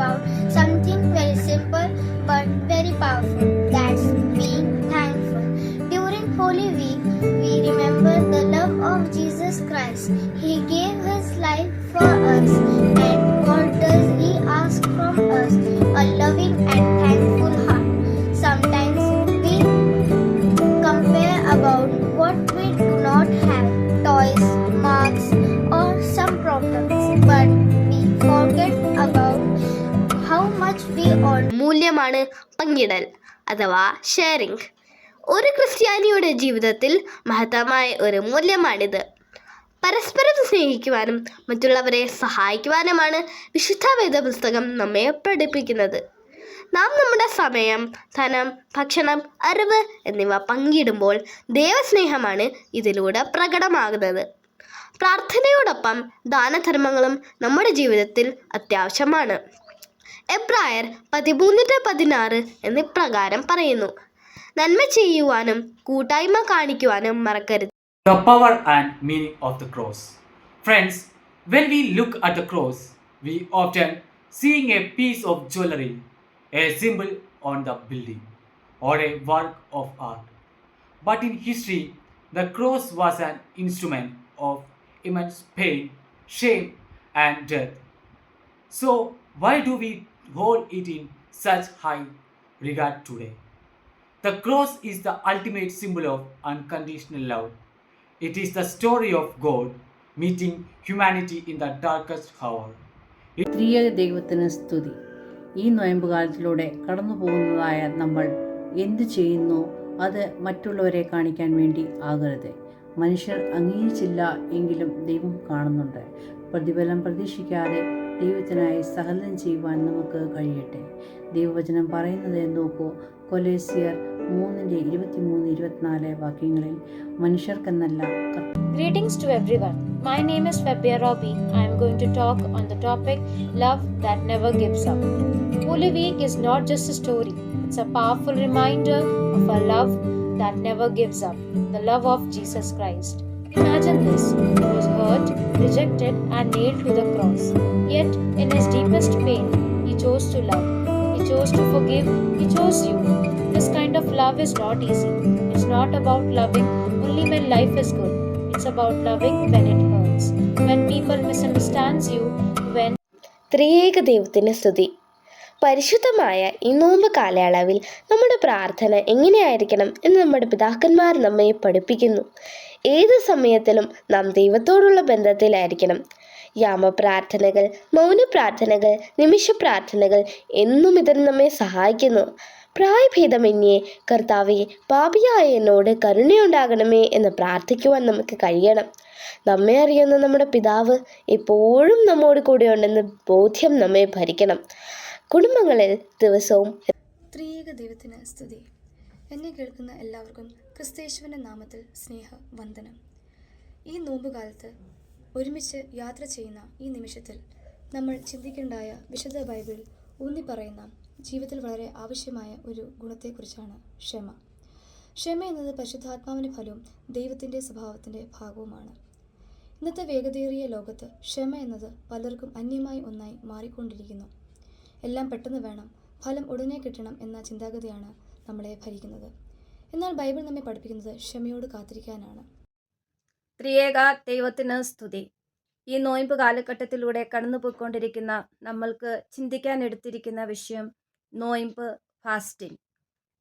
about something very simple but very powerful. That's being thankful. During Holy Week, we remember the love of Jesus Christ. He gave his life for us. And what does he ask from us? A loving and thankful heart. Sometimes we compare about what we do not have, toys, marks, or some problems, but we forget about how much we all. മൂല്യമാണ് പങ്കിടൽ അഥവാ sharing. ഒരു ക്രിസ്ത്യാനിയുടെ ജീവിതത്തിൽ മഹത്തമായ ഒരു മൂല്യമാണിത്. പരസ്പരം സ്നേഹിക്കുവാനും മറ്റുള്ളവരെ സഹായിക്കുവാനുമാണ് വിശുദ്ധ വേദപുസ്തകം നമ്മെ പഠിപ്പിക്കുന്നത്. നാം നമ്മുടെ സമയം, ധനം, ഭക്ഷണം, അറിവ് എന്നിവ പങ്കിടുമ്പോൾ ദൈവസ്നേഹമാണ് ഇതിലൂടെ പ്രകടമാകുന്നത്. പ്രാർത്ഥനയോടൊപ്പം ദാനധർമ്മങ്ങളും നമ്മുടെ ജീവിതത്തിൽ അത്യാവശ്യമാണ്. എബ്രായർ 13:16 എന്നിപ്രകാരം പറയുന്നു, നന്മ ചെയ്യുവാനും കൂട്ടായ്മ കാണിക്കുവാനും മറക്കരുത്. The power and meaning of the cross. Friends, when we look at the cross, we often seeing a piece of jewelry, a symbol on the building, or a work of art. But in history, the cross was an instrument of immense pain, shame, and death. So, why do we hold it in such high regard today? The cross is the ultimate symbol of unconditional love. It is the story of God meeting humanity in the darkest hour. ത്രിയേക ദൈവത്തിന് സ്തുതി. ഈ നോയമ്പുകാലത്തിലൂടെ കടന്നു പോകുന്നതായ നമ്മൾ എന്തു ചെയ്യുന്നു അത് മറ്റുള്ളവരെ കാണിക്കാൻ വേണ്ടി ആകരുത്. മനുഷ്യർ അംഗീകരിച്ചില്ല എങ്കിലും ദൈവം കാണുന്നുണ്ട്. പ്രതിഫലം പ്രതീക്ഷിക്കാതെ ദൈവത്തിനായി സകലം ചെയ്യുവാൻ നമുക്ക് കഴിയട്ടെ. ദൈവവചനം പറയുന്നത് നോക്കൂ. കൊലോസ്യർ 3:23-24 വാക്യങ്ങളിൽ മനുഷ്യർക്കെന്നല്ല. Greetings to everyone. My name is Fabia Robbie. I am going to talk on the topic Love That Never Gives Up. Holy Week is not just a story. It's a powerful reminder of a love that never gives up, the love of Jesus Christ. Imagine this. He was hurt, rejected and nailed to the cross. Yet in his deepest pain, he chose to love. He chose to forgive. He chose you. This kind of love is not easy. It's not about loving only when life is good. It's about loving when it hurts, when people misunderstands you, when. ത്രിയേക ദൈവത്തിന് സ്തുതി. പരിശുദ്ധമായ ഈ നോമ്പ് കാലയളവിൽ നമ്മുടെ പ്രാർത്ഥന എങ്ങനെയായിരിക്കണം എന്ന് നമ്മുടെ പിതാക്കന്മാർ നമ്മെ പഠിപ്പിക്കുന്നു. ഏത് സമയത്തിലും നാം ദൈവത്തോടുള്ള ബന്ധത്തിലായിരിക്കണം. യാമപ്രാർത്ഥനകൾ, മൗനപ്രാർത്ഥനകൾ, നിമിഷ പ്രാർത്ഥനകൾ എന്നും ഇതിന് നമ്മെ സഹായിക്കുന്നു. പ്രായഭേദമന്യേ കർത്താവേ, പാപിയായ എന്നോട് കരുണയുണ്ടാകണമേ എന്ന് പ്രാർത്ഥിക്കുവാൻ നമുക്ക് കഴിയണം. നമ്മെ അറിയുന്ന നമ്മുടെ പിതാവ് എപ്പോഴും നമ്മോട് കൂടെയുണ്ടെന്ന് ബോധ്യം നമ്മെ ഭരിക്കണം. കുടുംബങ്ങളിൽ ദിവസവും. ത്രിയേക ദൈവത്തിന് സ്തുതി. എന്നെ കേൾക്കുന്ന എല്ലാവർക്കും ക്രിസ്തയേശുവിൻ്റെ നാമത്തിൽ സ്നേഹ വന്ദനം. ഈ നോമ്പുകാലത്ത് ഒരുമിച്ച് യാത്ര ചെയ്യുന്ന ഈ നിമിഷത്തിൽ നമ്മൾ ചിന്തിക്കേണ്ടായ വിശുദ്ധ ബൈബിൾ ഊന്നി പറയുന്ന ജീവിതത്തിൽ വളരെ ആവശ്യമായ ഒരു ഗുണത്തെക്കുറിച്ചാണ് ക്ഷമ. ക്ഷമ എന്നത് പരിശുദ്ധാത്മാവിൻ്റെ ഫലവും ദൈവത്തിൻ്റെ സ്വഭാവത്തിൻ്റെ ഭാഗവുമാണ്. ഇന്നത്തെ വേഗതയേറിയ ലോകത്ത് ക്ഷമ എന്നത് പലർക്കും അന്യമായ ഒന്നായി മാറിക്കൊണ്ടിരിക്കുന്നു. എല്ലാം പെട്ടെന്ന് വേണം, ഫലം ഉടനെ കിട്ടണം എന്ന ചിന്താഗതിയാണ് നമ്മളെ ഭരിക്കുന്നത്. എന്നാൽ ബൈബിൾ നമ്മെ പഠിപ്പിക്കുന്നത് ക്ഷമയോട് കാത്തിരിക്കാനാണ്. ത്രിയേക ദൈവത്തിന് സ്തുതി. ഈ നോയമ്പ് കാലഘട്ടത്തിലൂടെ കടന്നുപോയിക്കൊണ്ടിരിക്കുന്ന നമ്മൾക്ക് ചിന്തിക്കാൻ എടുത്തിരിക്കുന്ന വിഷയം നോയമ്പ്, ഫാസ്റ്റിംഗ്.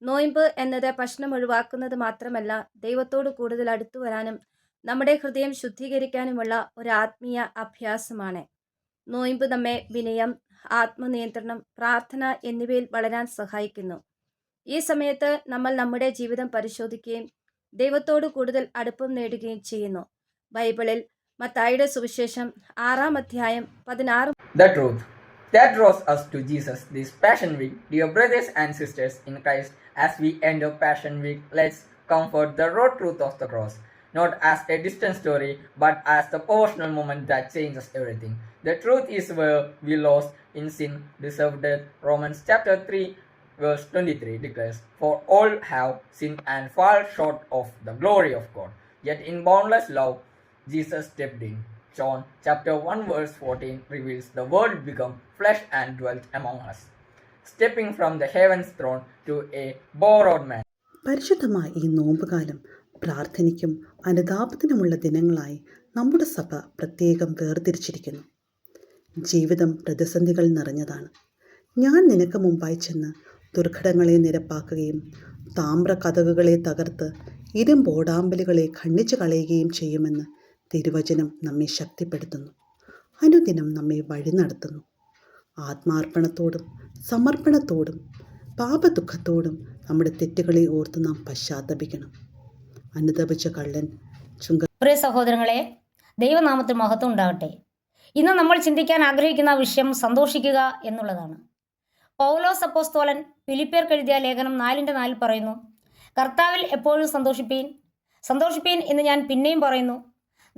നോയമ്പ് എന്നത് ഭക്ഷണം ഒഴിവാക്കുന്നത് മാത്രമല്ല, ദൈവത്തോട് കൂടുതൽ അടുത്തു വരാനും നമ്മുടെ ഹൃദയം ശുദ്ധീകരിക്കാനുമുള്ള ഒരു ആത്മീയ അഭ്യാസമാണ്. നോയമ്പ് നമ്മെ വിനയം, ആത്മനിയന്ത്രണം, പ്രാർത്ഥന എന്നിവയിൽ വളരാൻ സഹായിക്കുന്നു. ഈ സമയത്ത് നമ്മൾ നമ്മുടെ ജീവിതം പരിശോധിക്കുകയും ദൈവത്തോട് കൂടുതൽ അടുപ്പം നേടുകയും ചെയ്യുന്നു. ബൈബിളിൽ മത്തായിയുടെ സുവിശേഷം 6:16. The truth that draws us to Jesus this Passion Week. Dear brothers and sisters in Christ, as we enter Passion Week, let's comfort the raw truth of the cross, not as a distant story, but as the personal moment that changes everything. The truth is where we lost in sin, deserve death. Romans chapter 3 verse 23 declares, "For all have sinned and fall short of the glory of God. Yet in boundless love, Jesus stepped in, John chapter 1 verse 14 reveals the word become flesh and dwelt among us, stepping from the heaven's throne to a borrowed man. പരിശുദ്ധമായ ഈ നോമ്പുകാലം പ്രാർത്ഥനയ്ക്കും അനുതാപത്തിനുമുള്ള ദിനങ്ങളായി നമ്മുടെ സഭ പ്രത്യേകം വേർതിരിച്ചിരിക്കുന്നു. ജീവിതം പ്രതിസന്ധികൾ നിറഞ്ഞതാണ്. ഞാൻ നിനക്ക് മുമ്പായി ചെന്ന് ദുർഘടങ്ങളെ നിരപ്പാക്കുകയും താമ്ര കതകുകളെ തകർത്ത് ഇരുമ്പോടാമ്പലുകളെ ഖണ്ഡിച്ചു കളയുകയും ചെയ്യുമെന്ന് തിരുവചനം നമ്മെ ശക്തിപ്പെടുത്തുന്നു. അനുദിനം നമ്മെ വഴി നടത്തുന്നു. ആത്മാർപ്പണത്തോടും സമർപ്പണത്തോടും പാപദുഃഖത്തോടും നമ്മുടെ തെറ്റുകളെ ഓർത്ത് നാം പശ്ചാത്തപിക്കണം. അനുതപിച്ച കള്ളൻ പ്രിയ സഹോദരങ്ങളെ, ദൈവനാമത്തിൽ മഹത്വം ഉണ്ടാകട്ടെ. ഇന്ന് നമ്മൾ ചിന്തിക്കാൻ ആഗ്രഹിക്കുന്ന വിഷയം സന്തോഷിക്കുക എന്നുള്ളതാണ്. പൗലോസ് അപ്പോസ്തലൻ ഫിലിപ്പിയർക്ക് എഴുതിയ ലേഖനം 4:4 പറയുന്നു, കർത്താവിൽ എപ്പോഴും സന്തോഷിപ്പീൻ, സന്തോഷിപ്പീൻ എന്ന് ഞാൻ പിന്നെയും പറയുന്നു.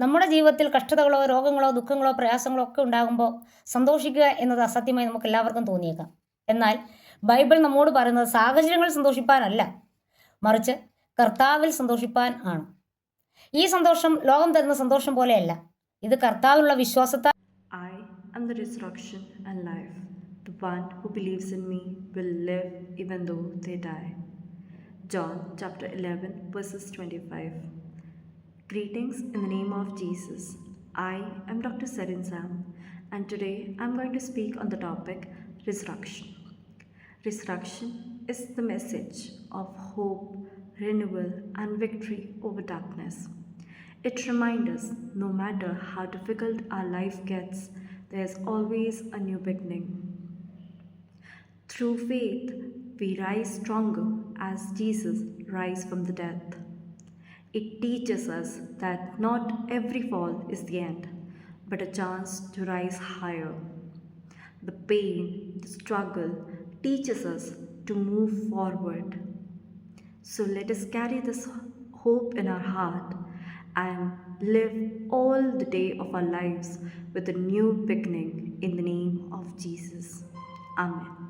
നമ്മുടെ ജീവിതത്തിൽ കഷ്ടതകളോ രോഗങ്ങളോ ദുഃഖങ്ങളോ പ്രയാസങ്ങളോ ഒക്കെ ഉണ്ടാകുമ്പോൾ സന്തോഷിക്കുക എന്നത് അസത്യമായി നമുക്ക് എല്ലാവർക്കും തോന്നിയേക്കാം. എന്നാൽ ബൈബിൾ നമ്മോട് പറയുന്നത് സാഹചര്യങ്ങളിൽ സന്തോഷിപ്പാനല്ല, മറിച്ച് കർത്താവിൽ സന്തോഷിപ്പാൻ ആണ്. ഈ സന്തോഷം ലോകം തരുന്ന സന്തോഷം പോലെയല്ല. ഇത് കർത്താവിലുള്ള വിശ്വാസത്താൽ I am the resurrection and life. The one who believes in me will live even though they die. John chapter 11 verses 25. Greetings in the name of Jesus. I am Dr. Serin Sam, and today I am going to speak on the topic resurrection. Resurrection is the message of hope, renewal and victory over darkness. It reminds us no matter how difficult our life gets, there is always a new beginning. Through faith, we rise stronger as Jesus rose from the death. It teaches us that not every fall is the end, but a chance to rise higher. The pain, the struggle teaches us to move forward. So let us carry this hope in our heart and live all the day of our lives with a new beginning in the name of Jesus. Amen.